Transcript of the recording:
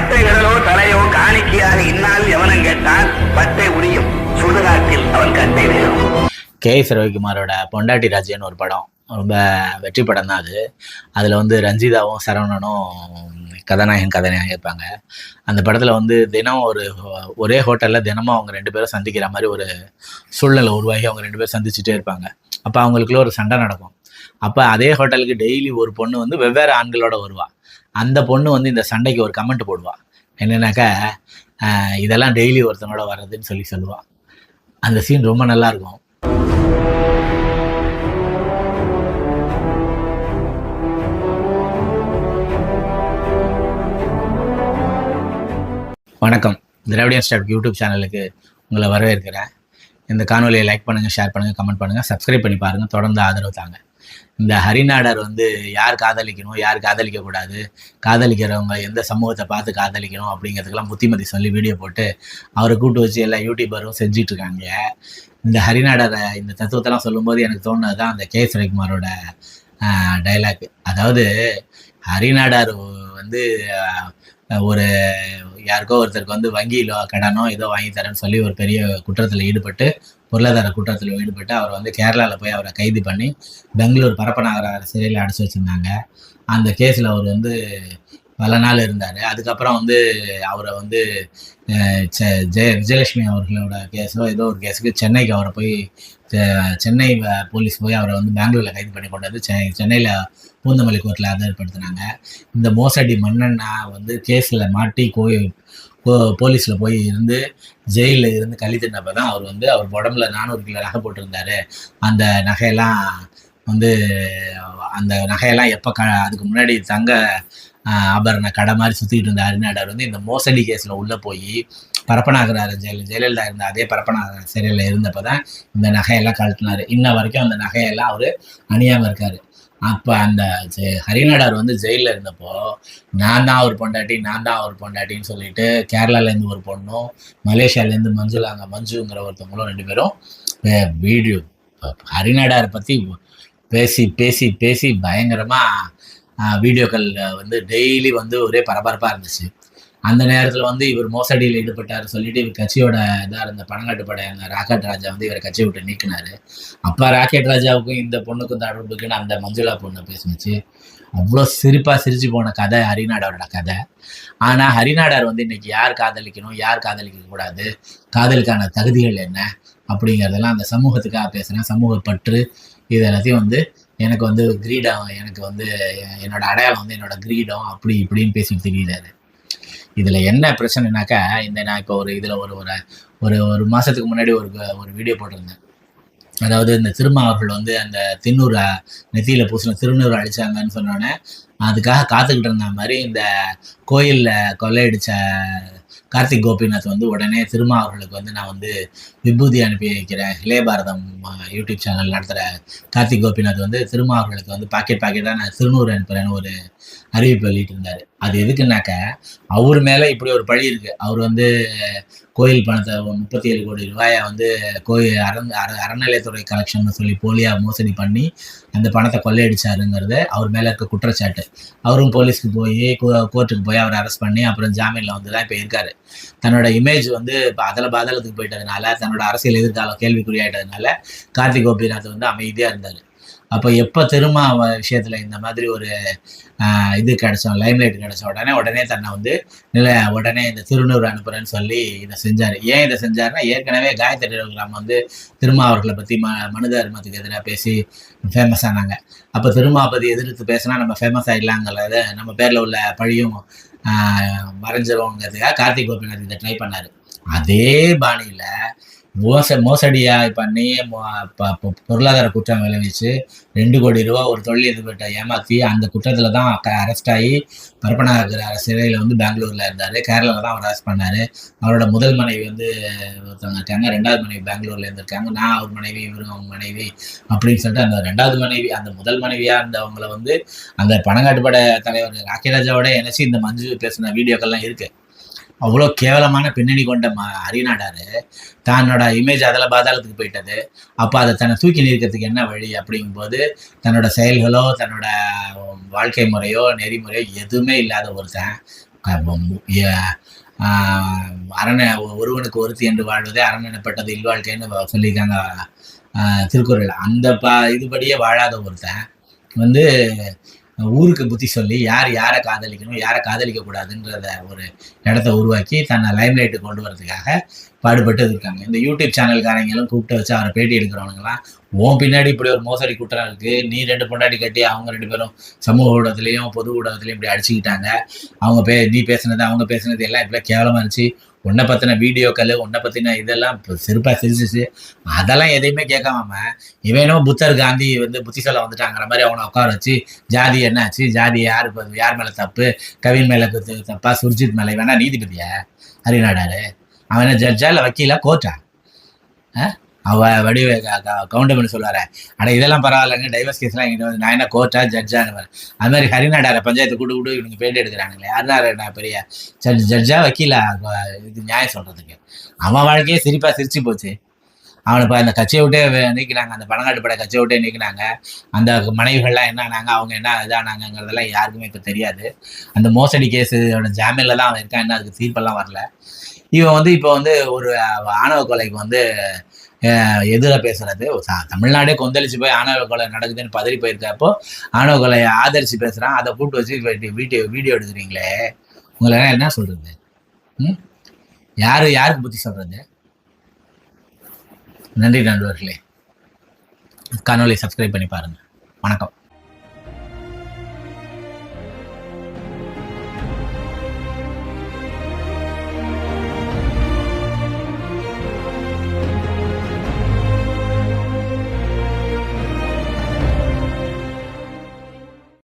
பட்டை விரலோ தலையோ காணிக்கையாக இன்னால் எவனும் கேட்டால் பட்டை உரியும் சுடுகாட்டில் அவன் கட்டை வேறும். கே.எஸ். ரவிக்குமாரோட பொண்டாட்டி ராஜ்யன்னு ஒரு படம், ரொம்ப வெற்றி படம் தான் அது. அதில் வந்து ரஞ்சிதாவும் சரவணனும் கதாநாயகன் இருப்பாங்க. அந்த படத்தில் வந்து தினம் ஒரே ஹோட்டலில் தினமும் அவங்க 2 பேரும் சந்திக்கிற மாதிரி ஒரு சூழ்நிலை உருவாகி அவங்க 2 பேரும் சந்திச்சுட்டே இருப்பாங்க. அப்போ அவங்களுக்குள்ள ஒரு சண்டை நடக்கும். அப்போ அதே ஹோட்டலுக்கு டெய்லி ஒரு பொண்ணு வந்து வெவ்வேறு ஆண்களோட வருவாள். அந்த பொண்ணு வந்து இந்த சண்டைக்கு ஒரு கமெண்ட் போடுவாள். என்னன்னாக்கா, இதெல்லாம் டெய்லி ஒருத்தனோட வர்றதுன்னு சொல்லுவாள். அந்த சீன் ரொம்ப நல்லாயிருக்கும். வணக்கம், திராவிடியன் ஸ்டார் யூடியூப் சேனலுக்கு உங்களை வரவேற்கிறேன். இந்த காணொலியை லைக் பண்ணுங்கள், ஷேர் பண்ணுங்கள், கமெண்ட் பண்ணுங்கள், சப்ஸ்கிரைப் பண்ணி பாருங்கள், தொடர்ந்து ஆதரவு தாங்க. இந்த ஹரிநாடர் வந்து யார் காதலிக்கணும், யார் காதலிக்கக்கூடாது, காதலிக்கிறவங்க எந்த சமூகத்தை பார்த்து காதலிக்கணும் அப்படிங்கிறதுக்கெல்லாம் புத்திமதி சொல்லி வீடியோ போட்டு அவரை கூப்பிட்டு வச்சு எல்லா யூடியூபரும் செஞ்சிட்ருக்காங்க. இந்த ஹரிநாடரை இந்த தத்துவத்தெல்லாம் சொல்லும்போது எனக்கு தோணுது தான் அந்த கே.எஸ். ரவிக்குமாரோட டைலாக். அதாவது ஹரிநாடர் வந்து ஒரு யாருக்கோ ஒருத்தருக்கு வந்து வங்கியில் கடனோ ஏதோ வாங்கி தரேன்னு சொல்லி ஒரு பெரிய குற்றத்தில் ஈடுபட்டு, பொருளாதார குற்றத்தில் ஈடுபட்டு அவர் வந்து கேரளாவில் போய் அவரை கைது பண்ணி பெங்களூர் பரப்பநகர சிறையில் அடைச்சி வச்சுருந்தாங்க. அந்த கேஸில் அவர் வந்து பல நாள் இருந்தார். அதுக்கப்புறம் வந்து அவரை வந்து விஜயலட்சுமி அவர்களோட கேஸோ ஏதோ ஒரு கேஸுக்கு சென்னைக்கு அவரை போய் சென்னை போலீஸ் போய் அவரை வந்து பெங்களூரில் கைது பண்ணி கொண்டு வந்து சென்னையில் பூந்தமல்லி கோர்ட்டில் ஆஜர்படுத்தினாங்க. இந்த மோசடி மன்னன்னா வந்து கேஸில் மாட்டி போலீஸில் போய் இருந்து ஜெயிலில் இருந்து கழித்துனப்போ தான் அவர் வந்து அவர் உடம்புல 400 கிலோ நகை போட்டிருந்தார். அந்த நகையெல்லாம் எப்போ அதுக்கு முன்னாடி தங்க ஆபரண கடை மாதிரி சுற்றிக்கிட்டு இருந்த ஹரிநாடர் வந்து இந்த மோசடி கேஸில் உள்ளே போய் பரப்பநகர ஜெயலலிதா இருந்த அதே பரப்பநகர சிறையில் இருந்தப்போ தான் இந்த நகையெல்லாம் கழட்டினார். இன்ன வரைக்கும் அந்த நகையெல்லாம் அவர் அணியாமல் இருக்கார். அப்போ அந்த ஹரிநாடர் வந்து ஜெயிலில் இருந்தப்போ நான் தான் அவர் பொண்டாட்டின்னு சொல்லிட்டு கேரளாலேருந்து ஒரு பொண்ணும் மலேசியாவிலேருந்து மஞ்சுங்கிற ஒருத்தவங்களும் 2 பேரும் வீடியோ ஹரிநாடரை பற்றி பேசி பேசி பேசி பயங்கரமாக வீடியோக்கள் வந்து டெய்லி வந்து ஒரே பரபரப்பாக இருந்துச்சு. அந்த நேரத்தில் வந்து இவர் மோசடியில் ஈடுபட்டார் சொல்லிட்டு இவர் கட்சியோட இதாக இருந்த பணங்காட்டு படை அந்த ராக்கெட் ராஜா வந்து இவரை கட்சியை விட்டு நீக்கினார். அப்போ ராக்கெட் ராஜாவுக்கும் இந்த பொண்ணுக்கும் தொடர்புக்குன்னு அந்த மஞ்சுளா பொண்ணை பேசினுச்சு. அவ்வளோ சிரிச்சு போன கதை ஹரிநாடரோட கதை. ஆனால் ஹரிநாடர் வந்து இன்னைக்கு யார் காதலிக்கணும், யார் காதலிக்கக்கூடாது, காதலுக்கான தகுதிகள் என்ன அப்படிங்கிறதெல்லாம் அந்த சமூகத்துக்காக பேசுகிறேன். சமூக பற்று இது எல்லாத்தையும் வந்து எனக்கு வந்து கிரீடம், எனக்கு வந்து என்னோட அடையாளம் வந்து என்னோட கிரீடம் அப்படி இப்படின்னு பேசிட்டு தெரியுறாரு. இதில் என்ன பிரச்சனைனாக்கா, நான் இப்போ ஒரு மாதத்துக்கு முன்னாடி ஒரு வீடியோ போட்டிருந்தேன். அதாவது இந்த திருமாவர்கள் வந்து அந்த திண்ணூர் நெத்தியில் பூசின திருநூறு அழிச்சாங்கன்னு சொன்னோன்னே அதுக்காக காத்துக்கிட்டு இருந்த மாதிரி இந்த கோயிலில் கொள்ளையடித்த கார்த்திக் கோபிநாத் வந்து உடனே திருமாவர்களுக்கு வந்து நான் வந்து விபூதி அனுப்பி வைக்கிறேன், இளைய பாரதம் யூடியூப் சேனல் நடத்துகிற கார்த்திக் கோபிநாத் வந்து திருமாவர்களுக்கு வந்து பாக்கெட்டாக நான் திருநூறு அனுப்புகிறேன்னு ஒரு அறிவிப்பு வெளியிட்டு இருந்தார். அது எதுக்குன்னாக்க அவர் மேலே இப்படி ஒரு பழி இருக்குது. அவர் வந்து கோயில் பணத்தை 37 கோடி ரூபாயை வந்து அறநிலையத்துறை கலெக்ஷன் சொல்லி போலியாக மோசடி பண்ணி அந்த பணத்தை கொள்ளையடிச்சாருங்கிறது அவர் மேலே இருக்க குற்றச்சாட்டு. அவரும் போலீஸ்க்கு போய் கோர்ட்டுக்கு போய் அவரை அரெஸ்ட் பண்ணி அப்புறம் ஜாமீனில் வந்து தான் இப்போ இருக்கார். தன்னோட இமேஜ் வந்து இப்போ பாதளத்துக்கு போயிட்டதுனால, தன்னோட அரசியல் எதிர்காலம் கேள்விக்குறியாயிட்டதுனால கார்த்திக் கோபிநாத் வந்து அமைதியாக இருந்தார். அப்போ எப்போ திரும்ப விஷயத்தில் இந்த மாதிரி ஒரு இது கிடைச்சோம், லைம்லைட் கிடைச்ச உடனே தன்னை வந்து உடனே இந்த திருநூறு அனுப்புகிறேன்னு சொல்லி இதை செஞ்சார். ஏன் இதை செஞ்சாருன்னா, ஏற்கனவே காயத்ரி ரகுராம் வந்து திருமாவர்களை பற்றி மனு தர்மத்துக்கு எதிராக பேசி ஃபேமஸ் ஆனாங்க. அப்போ திருமாவதி எதிர்த்து பேசினா நம்ம ஃபேமஸ் ஆகிடலாங்கிறத நம்ம பேரில் உள்ள பழியும் மறைஞ்சிருவோங்கிறதுக்காக கார்த்திக் கோபிநாத் இதை ட்ரை பண்ணார். அதே பாணியில் மோசடியாக பண்ணி பொருளாதார குற்றம் விளைவிச்சு 2 கோடி ரூபா ஒரு தொழில் எதிர்பட்ட ஏமாற்றி அந்த குற்றத்தில் தான் அரெஸ்ட் ஆகி பரப்பநகர சிறையில் வந்து பெங்களூரில் இருந்தார். கேரளாவில் தான் அவர் அரெஸ்ட் பண்ணார். அவரோட முதல் மனைவி வந்து ஒருத்தவங்க இருக்காங்க, 2வது மனைவி பெங்களூரில் இருந்திருக்காங்க. நான் அவர் மனைவி, இவருங்க அவங்க மனைவி அப்படின்னு சொல்லிட்டு அந்த 2வது மனைவி அந்த முதல் மனைவியாக இருந்தவங்களை வந்து அந்த பணங்காட்டுப்படை தலைவர் ராக்கெட் ராஜாவோட இணைச்சி இந்த மஞ்சு பேசின வீடியோக்கள்லாம் இருக்குது. அவ்வளோ கேவலமான பின்னணி கொண்ட ஹரிநாடர் தன்னோட இமேஜ் பாதாளத்துக்கு போயிட்டது. அப்போ அதை தன்னை தூக்கி நிற்கிறதுக்கு என்ன வழி அப்படிங்கும்போது தன்னோட செயல்களோ தன்னோட வாழ்க்கை முறையோ நெறிமுறையோ எதுவுமே இல்லாத ஒருத்தன் அரண ஒருவனுக்கு ஒருத்தி என்று வாழ்வதே அரண் எனப்பட்டது இல்வாழ்க்கைன்னு சொல்லியிருக்காங்க திருக்குறள். அந்த இதுபடியே வாழாத ஒருத்தன் வந்து ஊருக்கு புத்தி சொல்லி யாரை காதலிக்கணும் யாரை காதலிக்கக்கூடாதுன்றத ஒரு இடத்த உருவாக்கி தன்னை லைம்லைட்டு கொண்டு வரதுக்காக பாடுபட்டு இருக்காங்க. இந்த யூடியூப் சேனல்காரங்களும் கூப்பிட்டு வச்சு அவரை பேட்டி எடுக்கிறவனுங்களாம், உன் பின்னாடி இப்படி ஒரு மோசடி கூட்டம் இருக்குது, நீ 2 பொண்டாட்டி கட்டி அவங்க 2 பேரும் சமூக ஊடகத்துலேயும் பொது ஊடகத்துலையும் இப்படி அடிச்சுக்கிட்டாங்க, அவங்க நீ பேசுனது அவங்க பேசுனது எல்லாம் இப்படி கேவலமாக இருந்துச்சு, உன்னை பற்றின வீடியோக்கள் உன்னை பற்றின இதெல்லாம் செருப்பாக சிரிச்சிச்சு, அதெல்லாம் எதையுமே கேட்காம இவனோ புத்தர் காந்தி புத்தி சொல்ல வந்துட்டாங்கிற மாதிரி அவனை உட்கார வச்சு ஜாதி என்னாச்சு, ஜாதி யார் மேலே தப்பு, கவின் மேலே தப்பா, சுர்ஜித் மேலே வேணா நீதிபதியா ஹரிநாடாரு, அவன் என்ன ஜட்ஜா இல்லை வக்கீலா கோர்ட்டா? அவ வடிவ கவுண்டபிள்னு சொல்லுவார, அட இதெல்லாம் பரவாயில்லைங்க, டைவர்ஸ் கேஸ்லாம் எங்கிட்ட வந்து நான் என்ன கோர்ட்டா ஜட்ஜான்னு. அது மாதிரி ஹரிநாடார பஞ்சாயத்து கூட்டு இவங்க பேட்டி எடுக்கிறானுங்களே, ஹரிநாடா பெரிய ஜட்ஜா வக்கீலா இது நியாயம் சொல்றதுக்கு? அவன் வாழ்க்கையே சிரிச்சு போச்சு. அவனை இப்போ அந்த கட்சியை விட்டே நீக்கினாங்க, அந்த பணங்காட்டு படை கட்சியை விட்டே நீக்கினாங்க. அந்த மனைவிகள்லாம் என்னானாங்க, அவங்க என்ன இதானாங்கிறதெல்லாம் யாருக்குமே இப்போ தெரியாது. அந்த மோசடி கேஸோட ஜாமீன்ல தான் அவன் இருக்கான், என்ன அதுக்கு தீர்ப்பெல்லாம் வரல. இவன் இப்போ ஒரு ஆணவ கொலைக்கு எதிராக பேசுறது, தமிழ்நாடே கொந்தளிச்சு போய் ஆணவ கொலை நடக்குதுன்னு பதறி போயிருக்கப்போ ஆணவ கொலையை ஆதரிச்சு பேசுறான். அதை கூப்பிட்டு வச்சு வீடியோ எடுக்கிறீங்களே, உங்களை என்ன சொல்றது? யாருக்கு புத்தி சொல்றது? நன்றி நண்பர்களே, காணொலியை சப்ஸ்கிரைப் பண்ணி பாருங்க. வணக்கம்.